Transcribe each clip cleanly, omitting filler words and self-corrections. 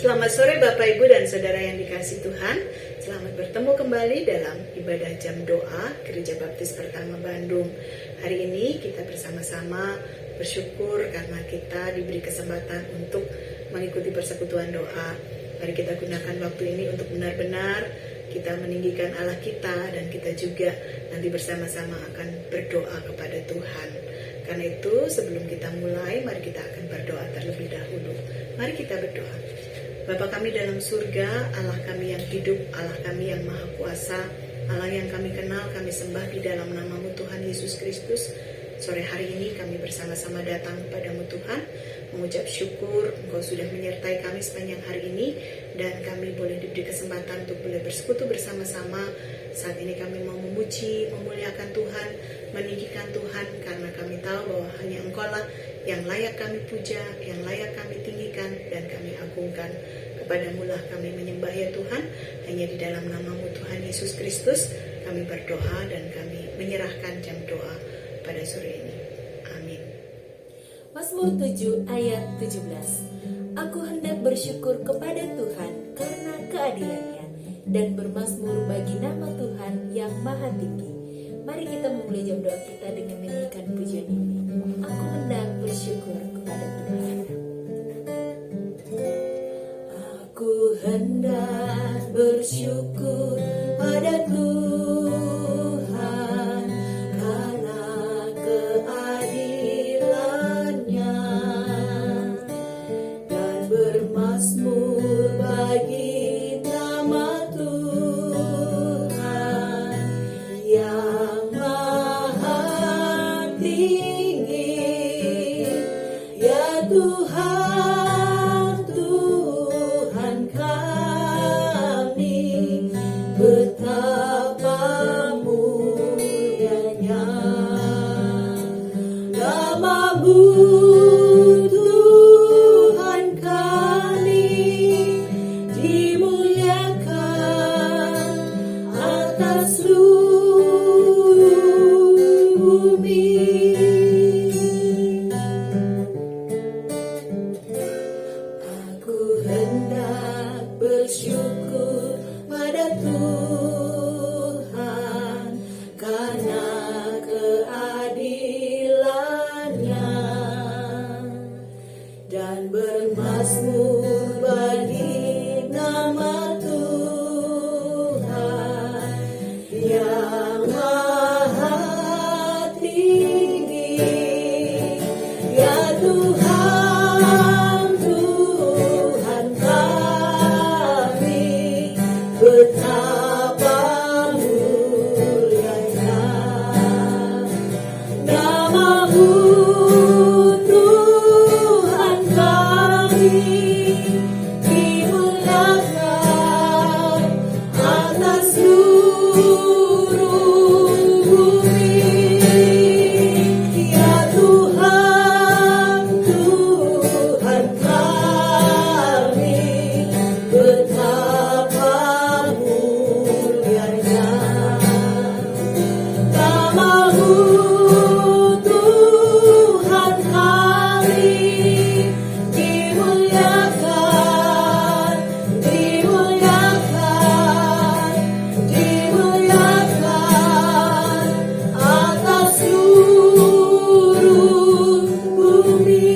Selamat sore Bapak Ibu dan Saudara yang dikasihi Tuhan. Selamat bertemu kembali dalam ibadah jam doa Gereja Baptis Pertama Bandung. Hari ini kita bersama-sama bersyukur karena kita diberi kesempatan untuk mengikuti persekutuan doa. Mari kita gunakan waktu ini untuk benar-benar kita meninggikan Allah kita, dan kita juga nanti bersama-sama akan berdoa kepada Tuhan. Karena itu sebelum kita mulai, mari kita akan berdoa terlebih dahulu. Mari kita berdoa. Bapa kami dalam surga, Allah kami yang hidup, Allah kami yang maha kuasa, Allah yang kami kenal, kami sembah di dalam nama-Mu Tuhan Yesus Kristus. Sore hari ini kami bersama-sama datang kepadamu Tuhan, mengucap syukur Engkau sudah menyertai kami sepanjang hari ini, dan kami boleh diberi kesempatan untuk boleh bersekutu bersama-sama. Saat ini kami mau memuji, memuliakan Tuhan, meninggikan Tuhan, karena kami tahu bahwa hanya Engkau lah yang layak kami puja, yang layak kami tinggikan, dan kami agungkan. Kepadamu lah kami menyembah ya Tuhan, hanya di dalam nama-Mu Tuhan Yesus Kristus kami berdoa dan kami menyerahkan jam doa pada sore ini. Amin. Mazmur 7 ayat 17. Aku hendak bersyukur kepada Tuhan karena keadilan-Nya, dan bermazmur bagi nama Tuhan yang maha tinggi. Mari kita memulai jam doa kita dengan menyanyikan pujian ini. Aku hendak bersyukur kepada Tuhan. Aku hendak bersyukur pada Tuhan karena keadilan-Nya, dan bermazmur bagi nama Tuhan yang maha tinggi. Ya Tuhan, Tuhan kami, betapa mulianya nama-Mu Tuhan kami, dimuliakan atas seluruh bumi. Aku hendak bersyukur pada Tuhan karena keadilan-Nya, dan bermazmur bagi nama Tuhan yang maha tinggi. Ya Tuhan, Tuhan kami, betapa mulianya nama-Mu Tuhan kami, dimuliakan atas seluruh bumi. Ya Tuhan, Tuhan kami, betapa mulianya nama-Mu Tuhan kami, dimuliakan, dimuliakan, dimuliakan atas seluruh bumi.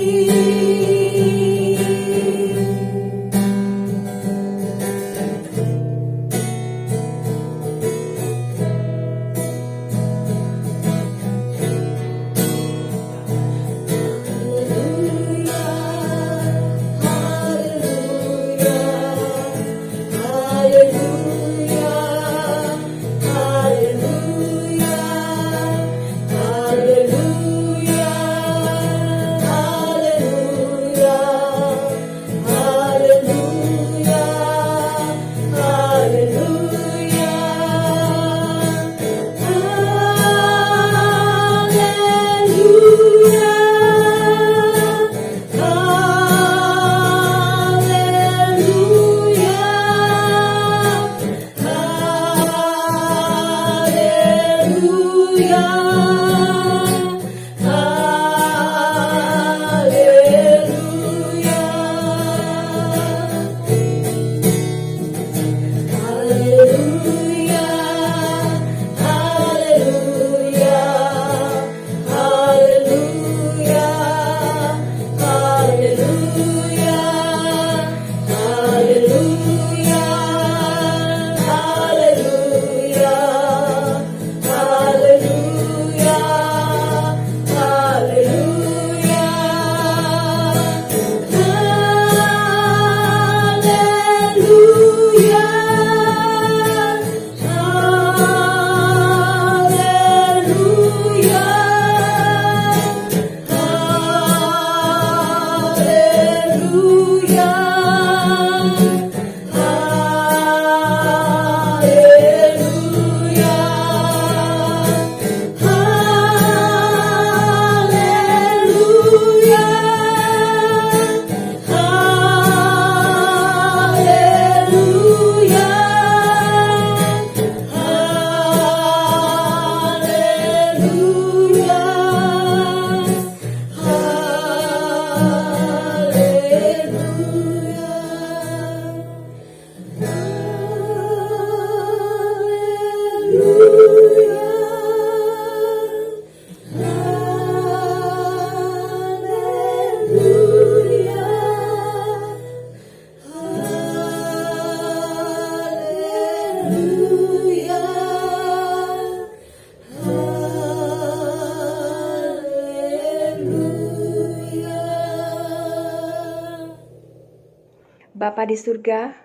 Bapa di surga,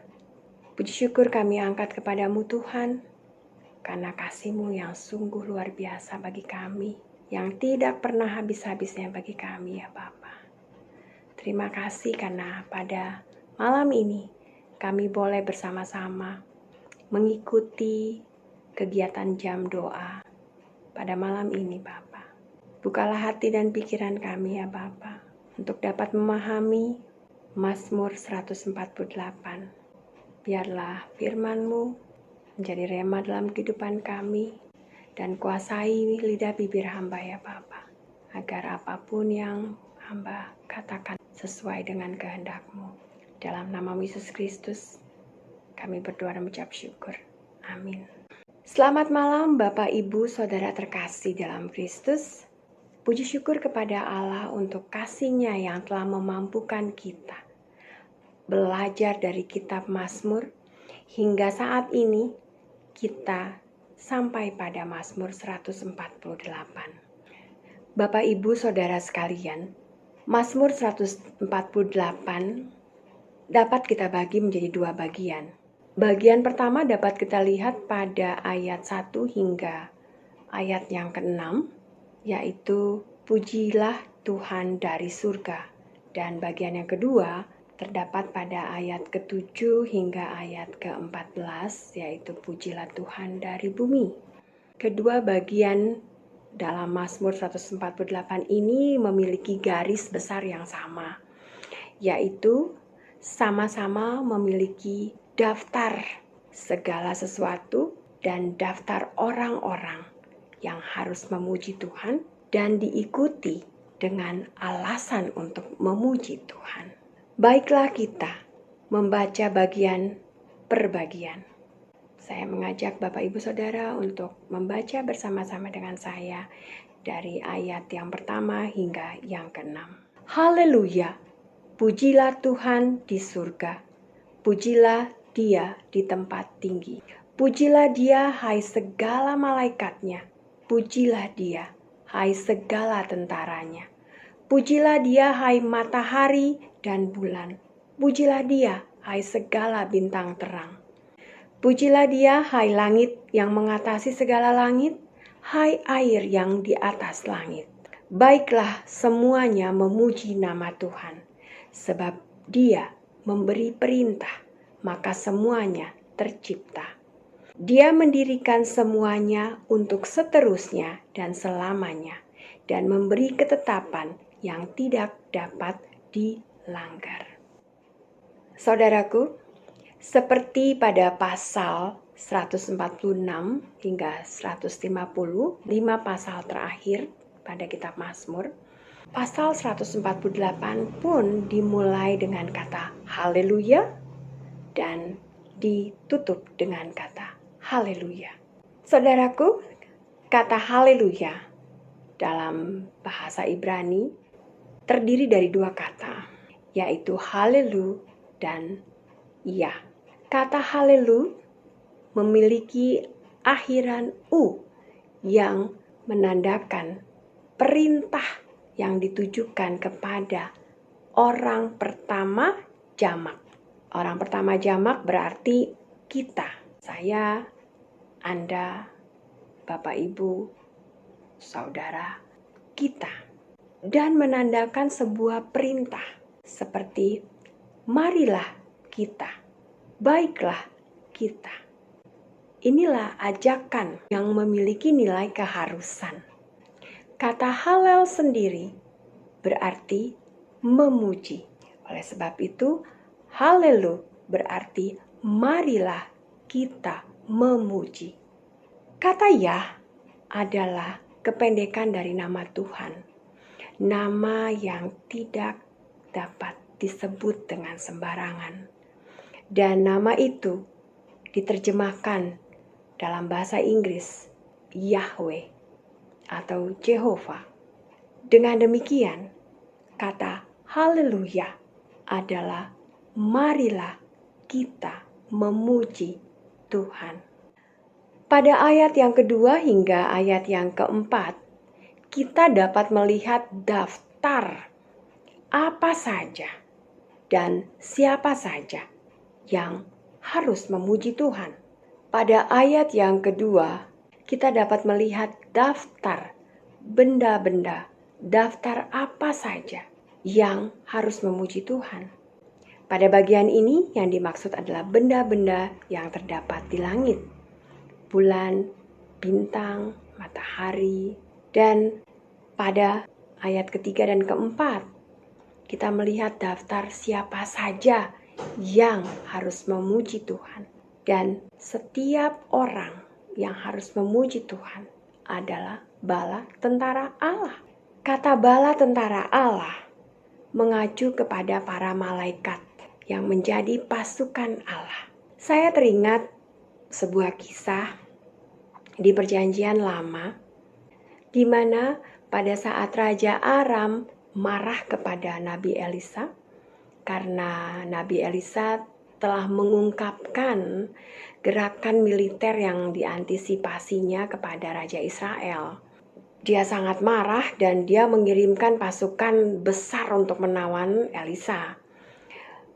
puji syukur kami angkat kepadamu Tuhan, karena kasih-Mu yang sungguh luar biasa bagi kami, yang tidak pernah habis-habisnya bagi kami ya Bapa. Terima kasih karena pada malam ini kami boleh bersama-sama mengikuti kegiatan jam doa pada malam ini Bapa. Bukalah hati dan pikiran kami ya Bapa, untuk dapat memahami Mazmur 148. Biarlah firman-Mu menjadi rema dalam kehidupan kami dan kuasai lidah bibir hamba ya Bapa, agar apapun yang hamba katakan sesuai dengan kehendak-Mu. Dalam nama Yesus Kristus kami berdoa dan mengucap syukur. Amin. Selamat malam Bapak Ibu Saudara terkasih dalam Kristus. Puji syukur kepada Allah untuk kasih-Nya yang telah memampukan kita belajar dari kitab Mazmur hingga saat ini kita sampai pada Mazmur 148. Bapak Ibu Saudara sekalian, Mazmur 148 dapat kita bagi menjadi dua bagian. Bagian pertama dapat kita lihat pada ayat 1 hingga ayat yang ke-6, yaitu pujilah Tuhan dari surga. Dan bagian yang kedua terdapat pada ayat ke-7 hingga ayat ke-14, yaitu pujilah Tuhan dari bumi. Kedua bagian dalam Mazmur 148 ini memiliki garis besar yang sama, yaitu sama-sama memiliki daftar segala sesuatu dan daftar orang-orang yang harus memuji Tuhan dan diikuti dengan alasan untuk memuji Tuhan. Baiklah kita membaca bagian per bagian. Saya mengajak Bapak Ibu Saudara untuk membaca bersama-sama dengan saya dari ayat yang pertama hingga yang ke-6. Haleluya, pujilah Tuhan di surga, pujilah Dia di tempat tinggi. Pujilah Dia hai segala malaikatnya, pujilah Dia hai segala tentaranya. Pujilah Dia hai matahari dan bulan, pujilah Dia hai segala bintang terang. Pujilah Dia hai langit yang mengatasi segala langit, hai air yang di atas langit. Baiklah semuanya memuji nama Tuhan, sebab Dia memberi perintah, maka semuanya tercipta. Dia mendirikan semuanya untuk seterusnya dan selamanya, dan memberi ketetapan yang tidak dapat dilanggar. Saudaraku, seperti pada pasal 146 hingga 150, 5 pasal terakhir pada kitab Mazmur, pasal 148 pun dimulai dengan kata haleluya dan ditutup dengan kata haleluya. Saudaraku, kata haleluya dalam bahasa Ibrani terdiri dari dua kata, yaitu halelu dan ya. Kata halelu memiliki akhiran u yang menandakan perintah yang ditujukan kepada orang pertama jamak. Orang pertama jamak berarti kita, saya, Anda, Bapak Ibu, saudara, kita. Dan menandakan sebuah perintah seperti marilah kita, baiklah kita. Inilah ajakan yang memiliki nilai keharusan. Kata halel sendiri berarti memuji. Oleh sebab itu, halelu berarti marilah kita memuji. Kata Yah adalah kependekan dari nama Tuhan. Nama yang tidak dapat disebut dengan sembarangan. Dan nama itu diterjemahkan dalam bahasa Inggris Yahweh atau Jehovah. Dengan demikian, kata haleluya adalah marilah kita memuji Tuhan. Pada ayat yang kedua hingga ayat yang keempat, kita dapat melihat daftar apa saja dan siapa saja yang harus memuji Tuhan. Pada ayat yang kedua, kita dapat melihat daftar benda-benda, daftar apa saja yang harus memuji Tuhan. Pada bagian ini yang dimaksud adalah benda-benda yang terdapat di langit. Bulan, bintang, matahari, dan pada ayat ketiga dan keempat, kita melihat daftar siapa saja yang harus memuji Tuhan. Dan setiap orang yang harus memuji Tuhan adalah bala tentara Allah. Kata bala tentara Allah mengacu kepada para malaikat yang menjadi pasukan Allah. Saya teringat sebuah kisah di Perjanjian Lama, di mana pada saat Raja Aram marah kepada Nabi Elisa, karena Nabi Elisa telah mengungkapkan gerakan militer yang diantisipasinya kepada Raja Israel. Dia sangat marah dan dia mengirimkan pasukan besar untuk menawan Elisa.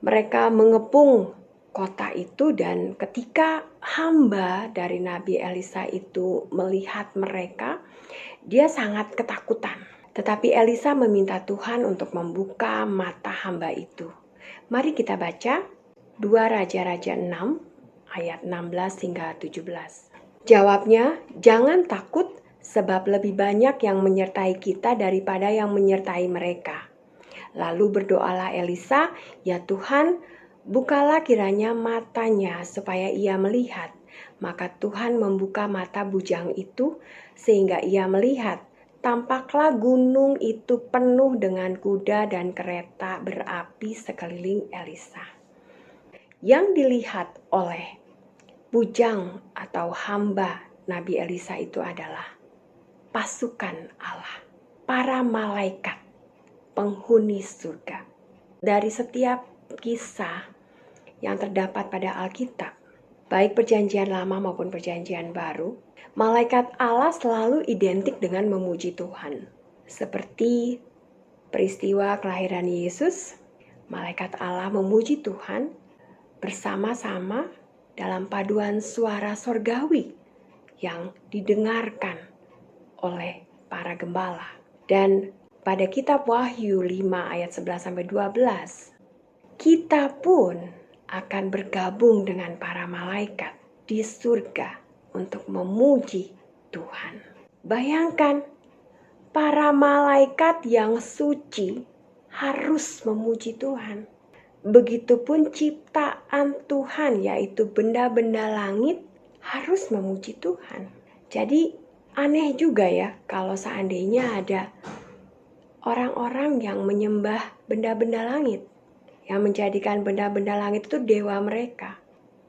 Mereka mengepung kota itu, dan ketika hamba dari Nabi Elisa itu melihat mereka, dia sangat ketakutan. Tetapi Elisa meminta Tuhan untuk membuka mata hamba itu. Mari kita baca 2 Raja-Raja 6 ayat 16 hingga 17. Jawabnya, jangan takut sebab lebih banyak yang menyertai kita daripada yang menyertai mereka. Lalu berdoalah Elisa, ya Tuhan, bukalah kiranya matanya supaya ia melihat. Maka Tuhan membuka mata bujang itu sehingga ia melihat. Tampaklah gunung itu penuh dengan kuda dan kereta berapi sekeliling Elisa. Yang dilihat oleh bujang atau hamba Nabi Elisa itu adalah pasukan Allah, para malaikat, penghuni surga. Dari setiap kisah yang terdapat pada Alkitab, baik Perjanjian Lama maupun Perjanjian Baru, malaikat Allah selalu identik dengan memuji Tuhan. Seperti peristiwa kelahiran Yesus, malaikat Allah memuji Tuhan bersama-sama dalam paduan suara sorgawi yang didengarkan oleh para gembala. Dan pada kitab Wahyu 5 ayat 11-12, kita pun akan bergabung dengan para malaikat di surga untuk memuji Tuhan. Bayangkan, para malaikat yang suci harus memuji Tuhan. Begitupun ciptaan Tuhan, yaitu benda-benda langit, harus memuji Tuhan. Jadi aneh juga ya kalau seandainya ada orang-orang yang menyembah benda-benda langit, yang menjadikan benda-benda langit itu dewa mereka.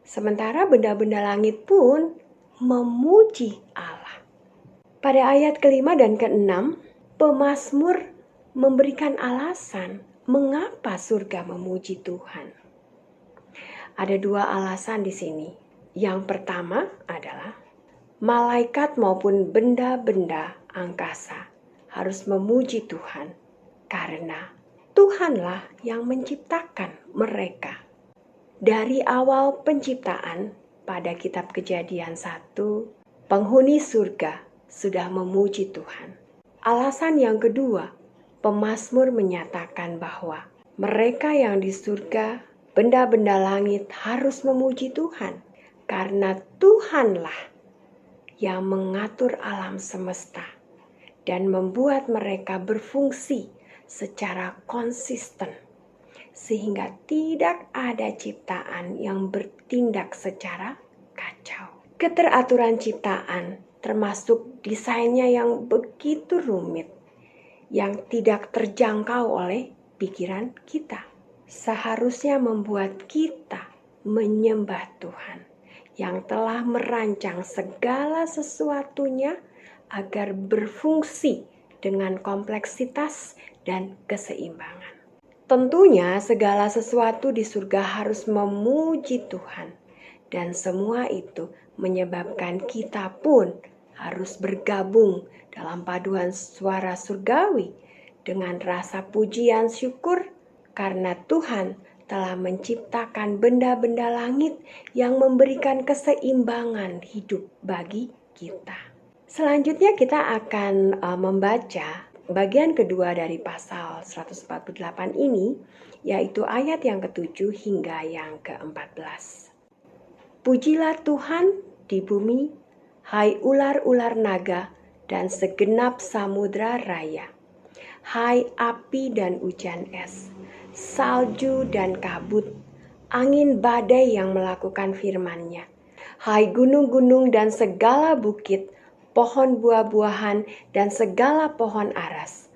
Sementara benda-benda langit pun memuji Allah. Pada ayat ke-5 dan ke-6, pemazmur memberikan alasan mengapa surga memuji Tuhan. Ada 2 alasan di sini. Yang pertama adalah malaikat maupun benda-benda angkasa harus memuji Tuhan karena Tuhanlah yang menciptakan mereka. Dari awal penciptaan pada kitab Kejadian 1, penghuni surga sudah memuji Tuhan. Alasan yang kedua, pemazmur menyatakan bahwa mereka yang di surga, benda-benda langit harus memuji Tuhan karena Tuhanlah yang mengatur alam semesta dan membuat mereka berfungsi secara konsisten sehingga tidak ada ciptaan yang bertindak secara kacau. Keteraturan ciptaan termasuk desainnya yang begitu rumit, yang tidak terjangkau oleh pikiran kita, seharusnya membuat kita menyembah Tuhan yang telah merancang segala sesuatunya agar berfungsi dengan kompleksitas dan keseimbangan. Tentunya segala sesuatu di surga harus memuji Tuhan, dan semua itu menyebabkan kita pun harus bergabung dalam paduan suara surgawi dengan rasa pujian syukur karena Tuhan telah menciptakan benda-benda langit yang memberikan keseimbangan hidup bagi kita. Selanjutnya kita akan membaca bagian kedua dari pasal 148 ini, yaitu ayat yang ke-7 hingga yang ke-14. Pujilah Tuhan di bumi, hai ular-ular naga dan segenap samudra raya. Hai api dan hujan es, salju dan kabut, angin badai yang melakukan firman-Nya. Hai gunung-gunung dan segala bukit, pohon buah-buahan dan segala pohon aras.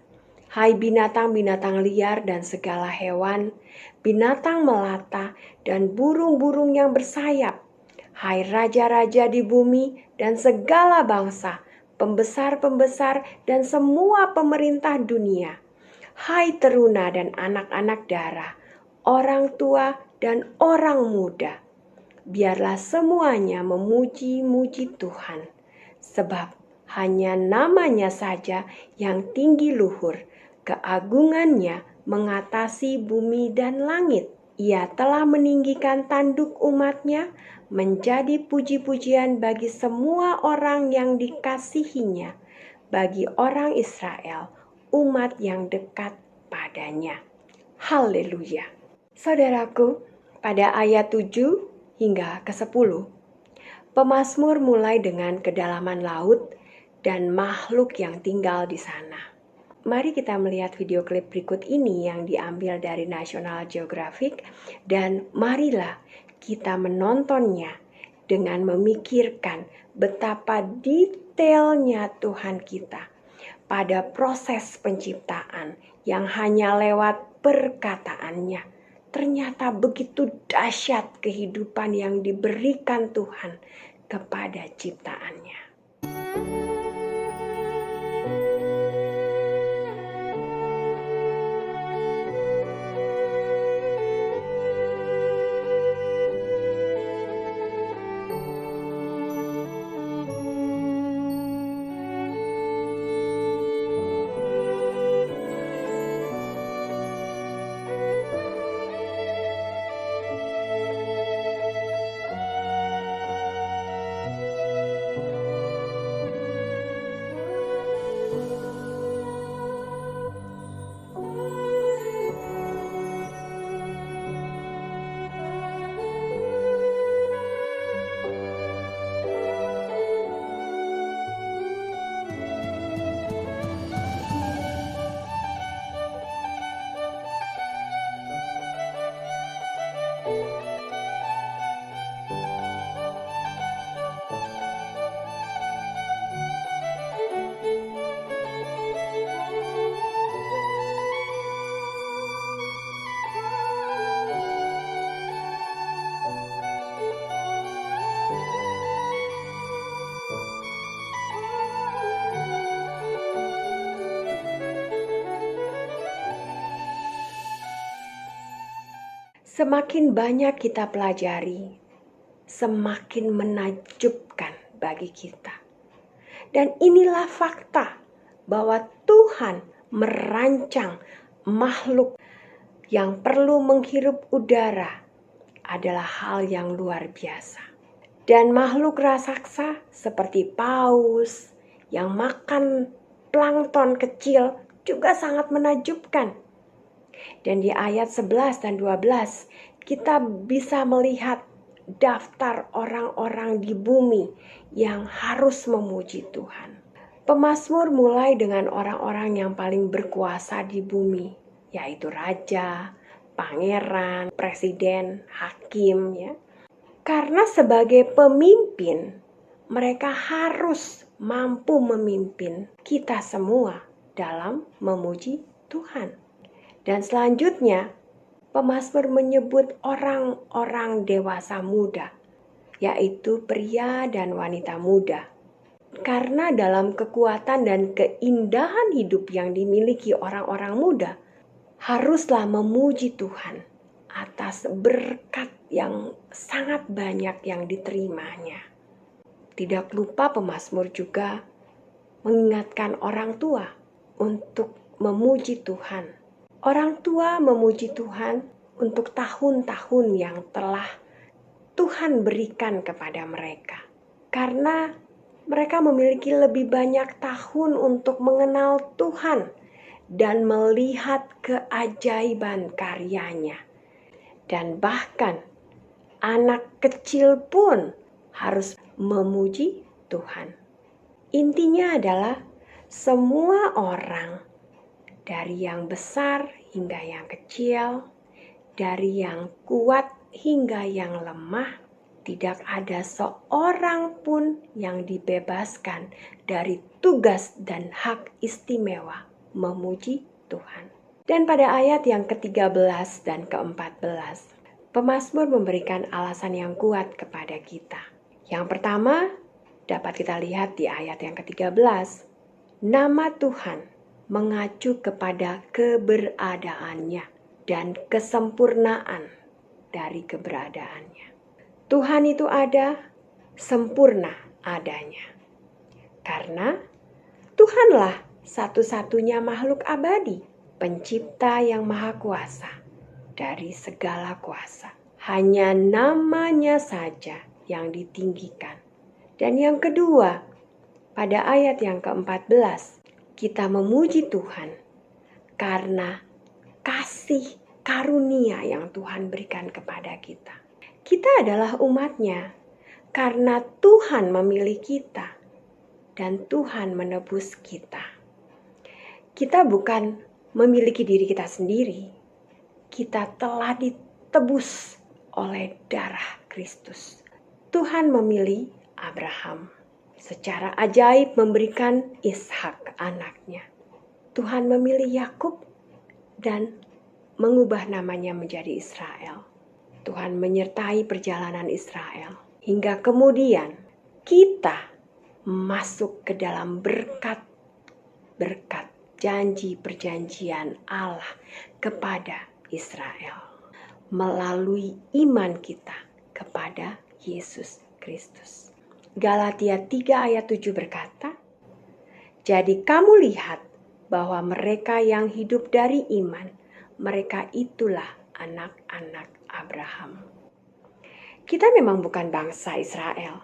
Hai binatang-binatang liar dan segala hewan, binatang melata dan burung-burung yang bersayap. Hai raja-raja di bumi dan segala bangsa, pembesar-pembesar dan semua pemerintah dunia. Hai teruna dan anak-anak darah, orang tua dan orang muda. Biarlah semuanya memuji-muji Tuhan, sebab hanya namanya saja yang tinggi luhur, keagungannya mengatasi bumi dan langit. Ia telah meninggikan tanduk umatnya, menjadi puji-pujian bagi semua orang yang dikasihinya, bagi orang Israel, umat yang dekat padanya. Haleluya. Saudaraku, pada ayat 7 hingga ke-10, pemazmur mulai dengan kedalaman laut dan makhluk yang tinggal di sana. Mari kita melihat video klip berikut ini yang diambil dari National Geographic, dan marilah kita menontonnya dengan memikirkan betapa detailnya Tuhan kita pada proses penciptaan yang hanya lewat perkataannya. Ternyata begitu dahsyat kehidupan yang diberikan Tuhan kepada ciptaannya. Semakin banyak kita pelajari, semakin menakjubkan bagi kita. Dan inilah fakta bahwa Tuhan merancang makhluk yang perlu menghirup udara adalah hal yang luar biasa. Dan makhluk raksasa seperti paus yang makan plankton kecil juga sangat menakjubkan. Dan di ayat 11 dan 12 kita bisa melihat daftar orang-orang di bumi yang harus memuji Tuhan. Pemazmur mulai dengan orang-orang yang paling berkuasa di bumi, yaitu raja, pangeran, presiden, hakim, ya. Karena sebagai pemimpin, mereka harus mampu memimpin kita semua dalam memuji Tuhan. Dan selanjutnya, pemazmur menyebut orang-orang dewasa muda, yaitu pria dan wanita muda. Karena dalam kekuatan dan keindahan hidup yang dimiliki orang-orang muda, haruslah memuji Tuhan atas berkat yang sangat banyak yang diterimanya. Tidak lupa pemazmur juga mengingatkan orang tua untuk memuji Tuhan. Orang tua memuji Tuhan untuk tahun-tahun yang telah Tuhan berikan kepada mereka. Karena mereka memiliki lebih banyak tahun untuk mengenal Tuhan dan melihat keajaiban karyanya. Dan bahkan anak kecil pun harus memuji Tuhan. Intinya adalah semua orang, dari yang besar hingga yang kecil, dari yang kuat hingga yang lemah, tidak ada seorang pun yang dibebaskan dari tugas dan hak istimewa memuji Tuhan. Dan pada ayat yang ke-13 dan ke-14, pemazmur memberikan alasan yang kuat kepada kita. Yang pertama, dapat kita lihat di ayat yang ke-13. Nama Tuhan mengacu kepada keberadaannya dan kesempurnaan dari keberadaannya. Tuhan itu ada, sempurna adanya. Karena Tuhanlah satu-satunya makhluk abadi, pencipta yang maha kuasa dari segala kuasa. Hanya namanya saja yang ditinggikan. Dan yang kedua, pada ayat yang ke-14, kita memuji Tuhan karena kasih karunia yang Tuhan berikan kepada kita. Kita adalah umat-Nya karena Tuhan memilih kita dan Tuhan menebus kita. Kita bukan memiliki diri kita sendiri. Kita telah ditebus oleh darah Kristus. Tuhan memilih Abraham. Secara ajaib memberikan Ishak anaknya. Tuhan memilih Yakub dan mengubah namanya menjadi Israel. Tuhan menyertai perjalanan Israel. Hingga kemudian kita masuk ke dalam berkat janji perjanjian Allah kepada Israel. Melalui iman kita kepada Yesus Kristus. Galatia 3 ayat 7 berkata, jadi kamu lihat bahwa mereka yang hidup dari iman, mereka itulah anak-anak Abraham. Kita memang bukan bangsa Israel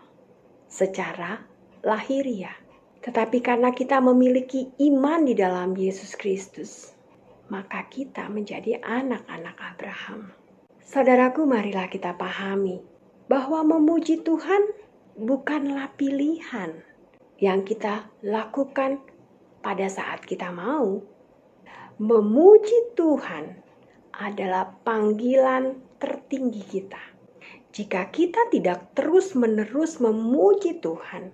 secara lahiriah, tetapi karena kita memiliki iman di dalam Yesus Kristus, maka kita menjadi anak-anak Abraham. Saudaraku, marilah kita pahami bahwa memuji Tuhan bukanlah pilihan yang kita lakukan pada saat kita mau. Memuji Tuhan adalah panggilan tertinggi kita. Jika kita tidak terus-menerus memuji Tuhan,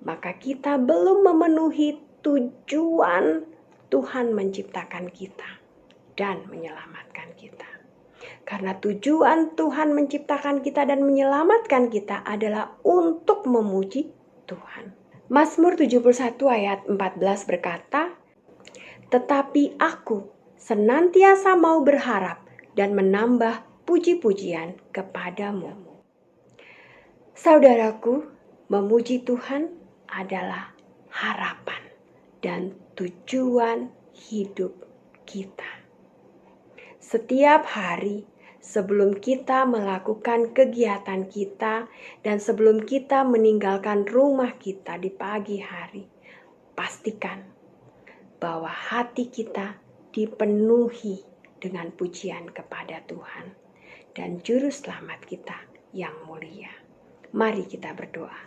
maka kita belum memenuhi tujuan Tuhan menciptakan kita dan menyelamatkan kita. Karena tujuan Tuhan menciptakan kita dan menyelamatkan kita adalah untuk memuji Tuhan. Mazmur 71 ayat 14 berkata, tetapi aku senantiasa mau berharap dan menambah puji-pujian kepadamu. Saudaraku, memuji Tuhan adalah harapan dan tujuan hidup kita. Setiap hari sebelum kita melakukan kegiatan kita dan sebelum kita meninggalkan rumah kita di pagi hari, pastikan bahwa hati kita dipenuhi dengan pujian kepada Tuhan dan juru selamat kita yang mulia. Mari kita berdoa.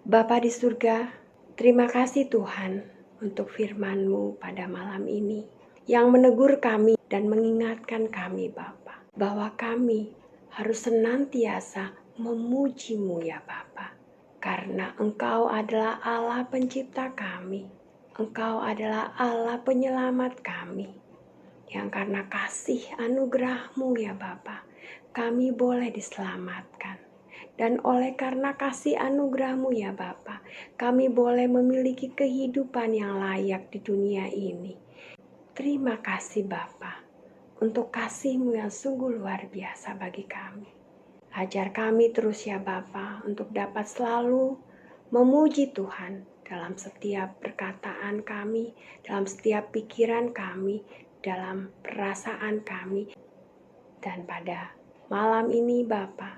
Bapa di surga, terima kasih Tuhan untuk firman-Mu pada malam ini yang menegur kami dan mengingatkan kami Bapa, bahwa kami harus senantiasa memuji-Mu ya Bapa, karena Engkau adalah Allah pencipta kami. Engkau adalah Allah penyelamat kami, yang karena kasih anugerah-Mu ya Bapa, kami boleh diselamatkan. Dan oleh karena kasih anugerah-Mu ya Bapa, kami boleh memiliki kehidupan yang layak di dunia ini. Terima kasih Bapa, untuk kasih-Mu yang sungguh luar biasa bagi kami. Ajar kami terus ya Bapa, untuk dapat selalu memuji Tuhan dalam setiap perkataan kami, dalam setiap pikiran kami, dalam perasaan kami, Dan pada malam ini Bapa,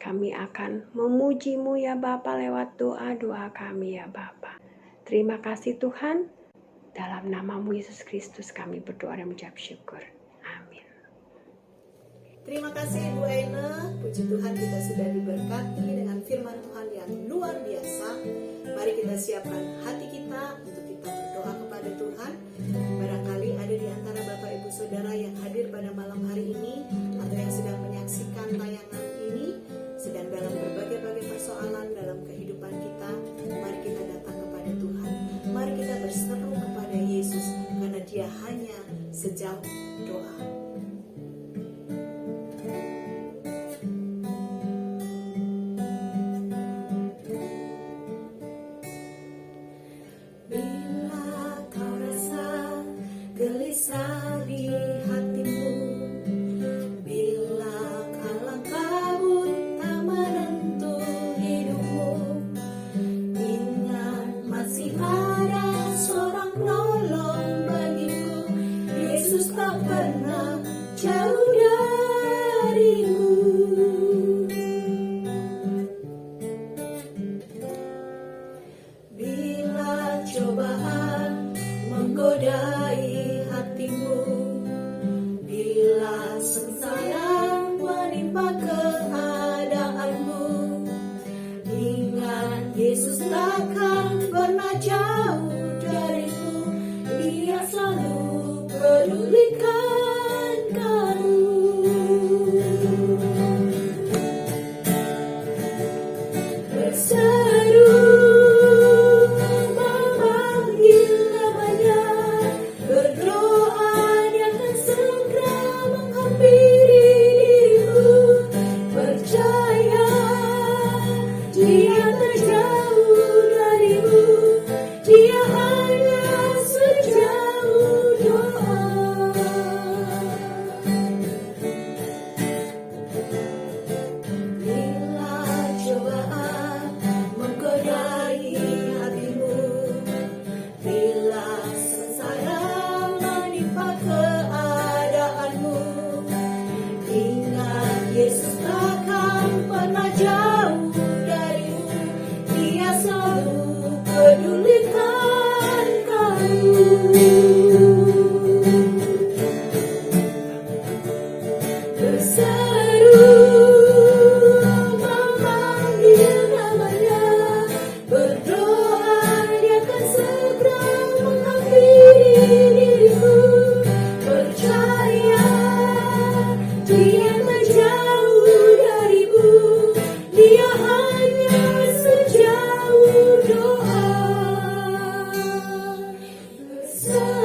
kami akan memuji-Mu ya Bapa lewat doa-doa kami ya Bapa. Terima kasih Tuhan, dalam nama-Mu Yesus Kristus kami berdoa dan mengucap syukur. Amin. Terima kasih Ibu Aina, puji Tuhan kita sudah diberkati dengan firman Tuhan yang luar biasa. Mari kita siapkan hati kita untuk kita berdoa kepada Tuhan. Barangkali ada di antara Bapak Ibu Saudara yang hadir pada malam hari ini atau yang sedang menyaksikan tayangan ini sedang dalam berbagai-bagai persoalan dalam kehidupan kita. Mari kita datang kepada Tuhan. Mari kita berseru kepada Yesus karena Dia hanya sejauh doa. Bila kau rasa gelisah di hatimu, bila kalang kabut tak menentu hidupmu, ingat masih ada seorang penolong bagimu. Yesus tak pernah jauh darimu. Bila cobaan menggodai hatimu, bila sengsara menimpa keadaanmu, ingat Yesus takkan pernah jauh darimu. Dia selalu pedulikan kamu. Berseru memanggil namanya, berdoa Dia akan segera menghampiri dirimu. Percaya Dia terjauh darimu, Dia hanya sejauh doa. Bila cobaan menggodai hatimu, bila sengsara menimpa keadaanmu, ingat Yesus takkan pernah jauh darimu. Dia selalu pedulikan kamu. Berseru memanggil namanya, berdoa Dia akan segera menghampiri dirimu. Percaya Dia terjauh darimu, Dia hanya sejauh doa. Berseru